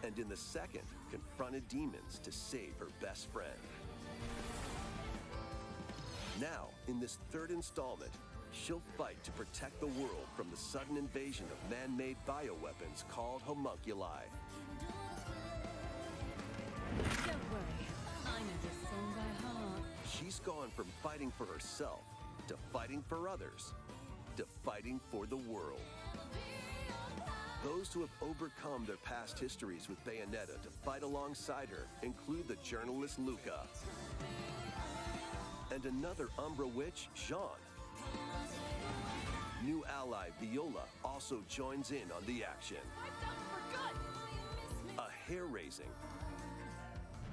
And in the second, confronted demons to save her best friend. Now, in this third installment, she'll fight to protect the world from the sudden invasion of man-made bioweapons called homunculi. Don't worry, I know this song by heart. She's gone from fighting for herself to fighting for others to fighting for the world. Those who have overcome their past histories with Bayonetta to fight alongside her include the journalist Luca and another Umbra witch, Jean. New ally Viola also joins in on the action. A hair-raising,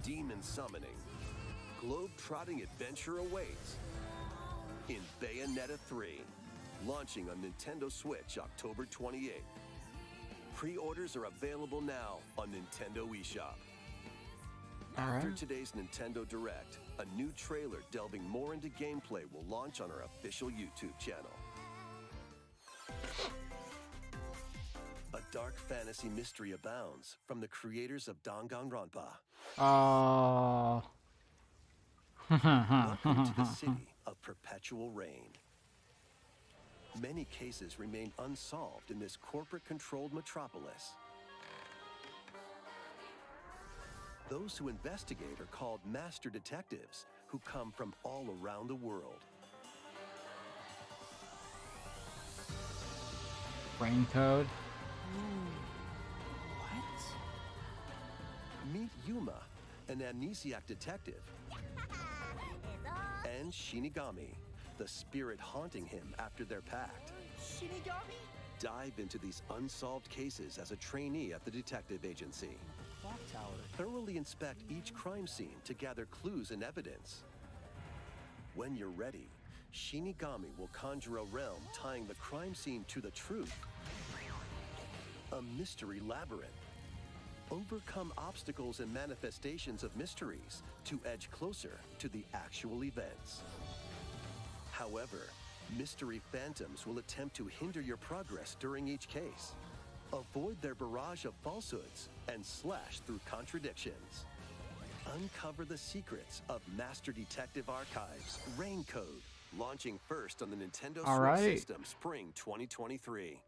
demon summoning, globe-trotting adventure awaits in Bayonetta 3, launching on Nintendo Switch October 28th. Pre-orders are available now on Nintendo eShop. After today's Nintendo Direct, a new trailer delving more into gameplay will launch on our official YouTube channel. A dark fantasy mystery abounds from the creators of Danganronpa. Oh. Welcome to the city of perpetual rain. Many cases remain unsolved in this corporate-controlled metropolis. Those who investigate are called master detectives, who come from all around the world. Brain code. Meet Yuma, an amnesiac detective, and Shinigami, the spirit haunting him after their pact. Shinigami? Dive into these unsolved cases as a trainee at the detective agency. Clock tower. Thoroughly inspect each crime scene to gather clues and evidence. When you're ready, Shinigami will conjure a realm tying the crime scene to the truth. A mystery labyrinth. Overcome obstacles and manifestations of mysteries to edge closer to the actual events. However, mystery phantoms will attempt to hinder your progress during each case. Avoid their barrage of falsehoods and slash through contradictions. Uncover the secrets of Master Detective Archives Rain Code, launching first on the Nintendo Switch system spring 2023.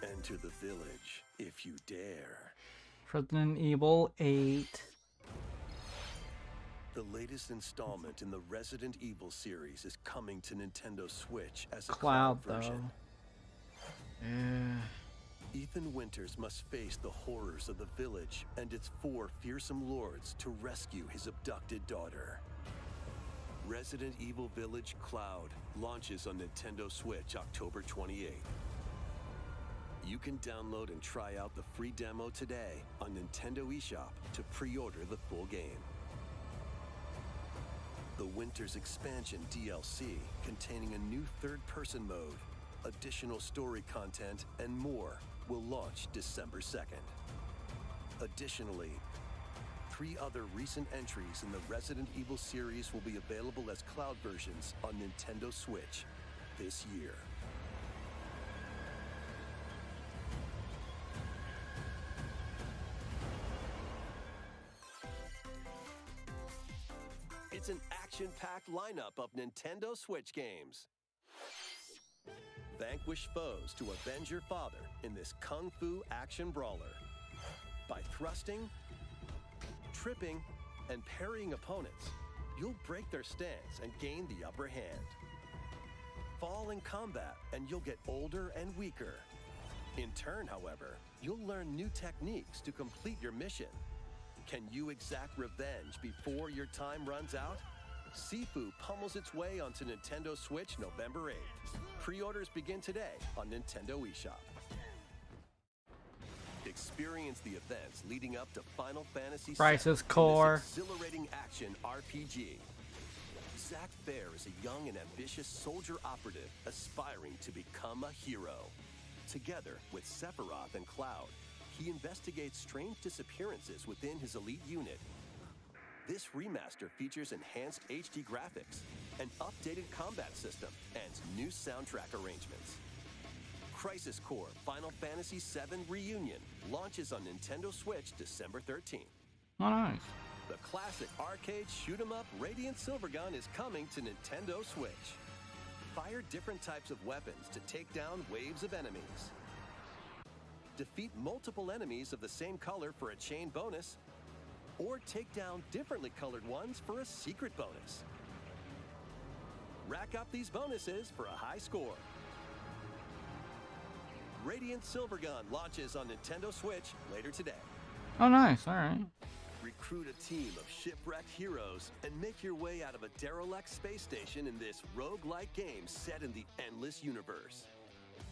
Enter the village if you dare. Resident Evil 8. The latest installment in the Resident Evil series is coming to Nintendo Switch as a cloud version. Ethan Winters must face the horrors of the village and its 4 fearsome lords to rescue his abducted daughter. Resident Evil Village Cloud launches on Nintendo Switch October 28th. You can download and try out the free demo today on Nintendo eShop to pre-order the full game. The Winters Expansion DLC, containing a new third-person mode, additional story content, and more, will launch December 2nd. Additionally, 3 other recent entries in the Resident Evil series will be available as cloud versions on Nintendo Switch this year. It's an action-packed lineup of Nintendo Switch games. Vanquish foes to avenge your father in this kung fu action brawler. By thrusting, tripping, and parrying opponents, you'll break their stance and gain the upper hand. Fall in combat and you'll get older and weaker. In turn, however, you'll learn new techniques to complete your mission. Can you exact revenge before your time runs out? Sifu pummels its way onto Nintendo Switch November 8th. Pre-orders begin today on Nintendo eShop. Experience the events leading up to Final Fantasy VII Crisis in Core. this exhilarating action RPG. Zack Fair is a young and ambitious soldier operative aspiring to become a hero. Together with Sephiroth and Cloud, he investigates strange disappearances within his elite unit. This remaster features enhanced HD graphics, an updated combat system, and new soundtrack arrangements. Crisis Core Final Fantasy VII Reunion launches on Nintendo Switch December 13th. Oh, nice. The classic arcade shoot-'em-up Radiant Silvergun is coming to Nintendo Switch. Fire different types of weapons to take down waves of enemies. Defeat multiple enemies of the same color for a chain bonus, or take down differently colored ones for a secret bonus. Rack up these bonuses for a high score. Radiant Silvergun launches on Nintendo Switch later today. Oh, nice. All right. Recruit a team of shipwrecked heroes and make your way out of a derelict space station in this roguelike game set in the endless universe.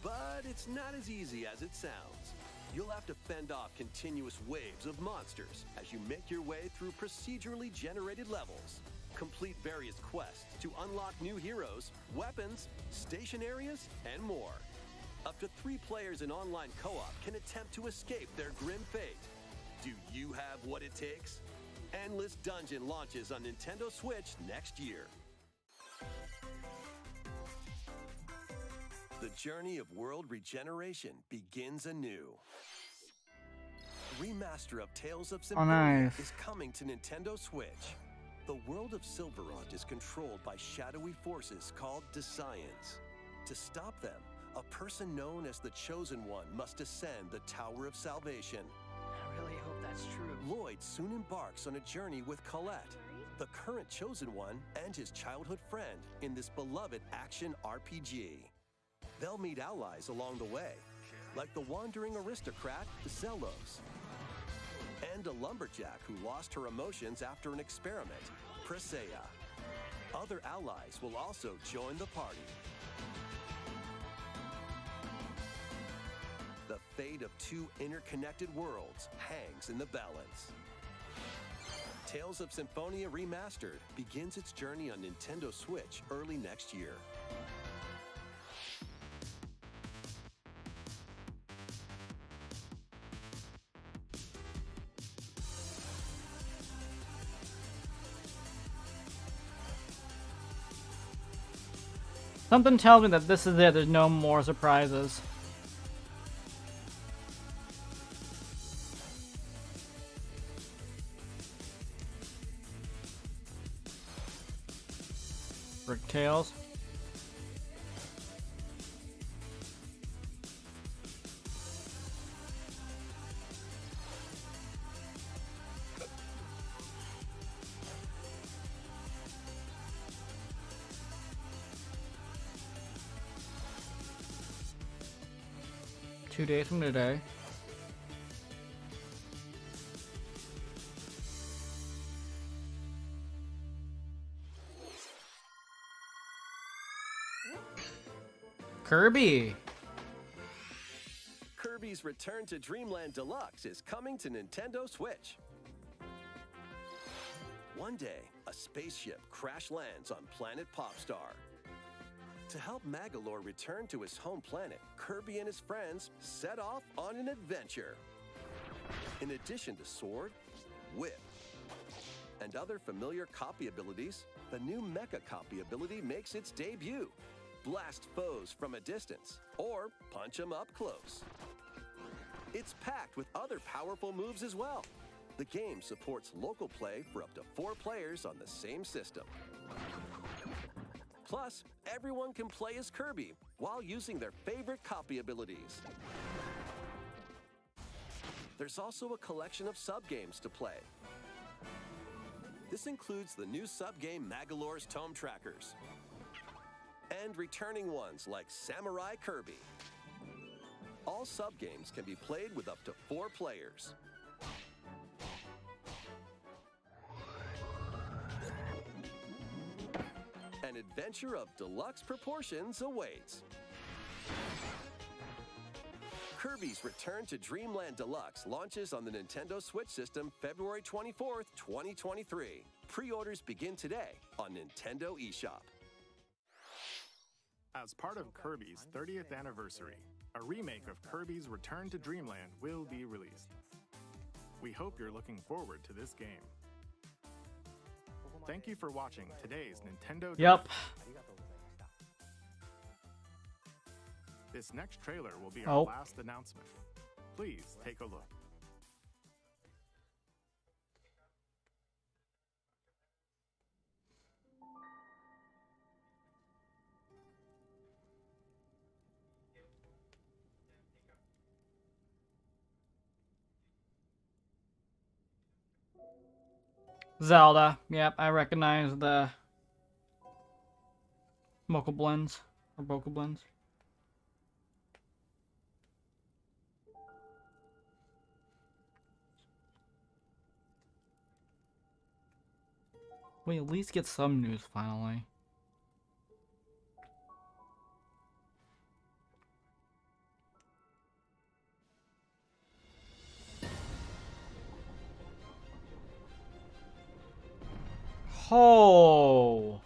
But it's not as easy as it sounds. You'll have to fend off continuous waves of monsters as you make your way through procedurally generated levels. Complete various quests to unlock new heroes, weapons, station areas, and more. Up to 3 players in online co-op can attempt to escape their grim fate. Do you have what it takes? Endless Dungeon launches on Nintendo Switch next year. The journey of world regeneration begins anew. The remaster of Tales of Symphonia nice. is coming to Nintendo Switch. The world of Silverrond is controlled by shadowy forces called Desians. To stop them, a person known as the Chosen One must ascend the Tower of Salvation. I really hope that's true. Lloyd soon embarks on a journey with Colette, the current Chosen One, and his childhood friend in this beloved action RPG. They'll meet allies along the way, like the wandering aristocrat, Zelos, and a lumberjack who lost her emotions after an experiment, Presea. Other allies will also join the party. The fate of 2 interconnected worlds hangs in the balance. Tales of Symphonia Remastered begins its journey on Nintendo Switch early next year. Something tells me that this is it. There's no more surprises. Bricktails. Two days from today. Kirby. Kirby's Return to Dreamland Deluxe is coming to Nintendo Switch. One day, a spaceship crash lands on planet Popstar. To help Magolor return to his home planet, Kirby and his friends set off on an adventure. In addition to Sword, Whip, and other familiar copy abilities, the new Mecha copy ability makes its debut. Blast foes from a distance, or punch them up close. It's packed with other powerful moves as well. The game supports local play for up to 4 players on the same system. Plus, everyone can play as Kirby while using their favorite copy abilities. There's also a collection of sub-games to play. This includes the new sub-game Magolor's Tome Trackers, and returning ones like Samurai Kirby. All sub-games can be played with up to 4 players. An adventure of deluxe proportions awaits. Kirby's Return to Dreamland Deluxe launches on the Nintendo Switch system February 24th, 2023. Pre-orders begin today on Nintendo eShop. As part of Kirby's 30th anniversary, a remake of Kirby's Return to Dreamland will be released. We hope you're looking forward to this game. Thank you for watching today's Nintendo Yep. Direct. This next trailer will be our last announcement. Please take a look. Zelda. Yep, I recognize the vocal blends or vocal blends. We at least get some news finally. Oh.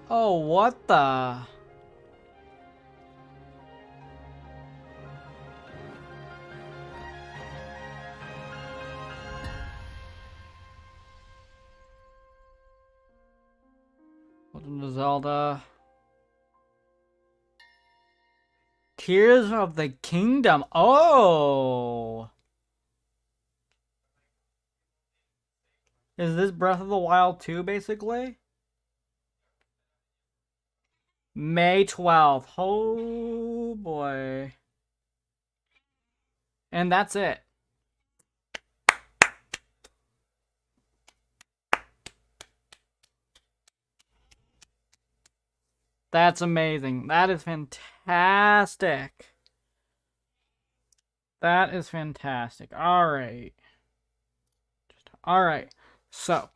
Oh, what the? Welcome to Zelda. Tears of the Kingdom. Oh. Is this Breath of the Wild 2, basically? May 12th. Oh, boy. And that's it. That's amazing. That is fantastic. That is fantastic. Alright. Alright. So,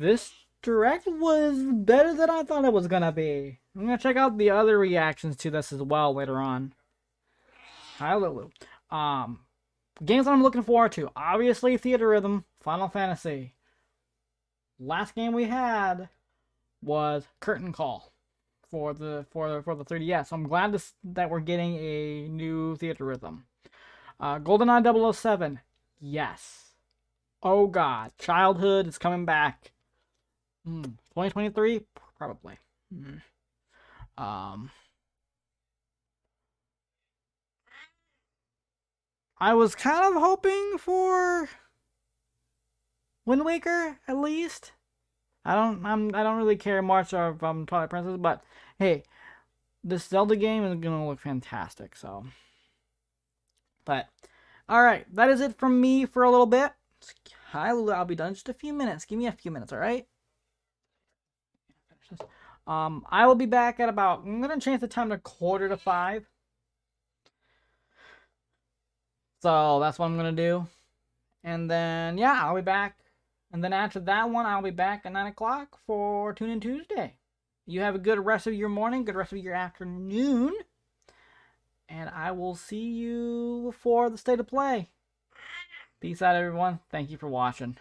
this direct was better than I thought it was gonna be. I'm gonna check out the other reactions to this as well later on. Hallelujah. Games that I'm looking forward to. Obviously, Theater Rhythm, Final Fantasy. Last game we had was Curtain Call for the 3DS. So I'm glad that we're getting a new Theater Rhythm. GoldenEye 007. Yes. Oh god. Childhood is coming back. 2023? Probably. I was kind of hoping for Wind Waker, at least. I don't really care much of Twilight Princess, but hey, this Zelda game is gonna look fantastic. So, but all right, that is it from me for a little bit. I'll be done in just a few minutes. Give me a few minutes, all right? I will be back at about. I'm gonna change the time to 4:45. So that's what I'm gonna do, and then yeah, I'll be back. And then after that one, I'll be back at 9 o'clock for Tune In Tuesday. You have a good rest of your morning, good rest of your afternoon. And I will see you for the State of Play. Peace out, everyone. Thank you for watching.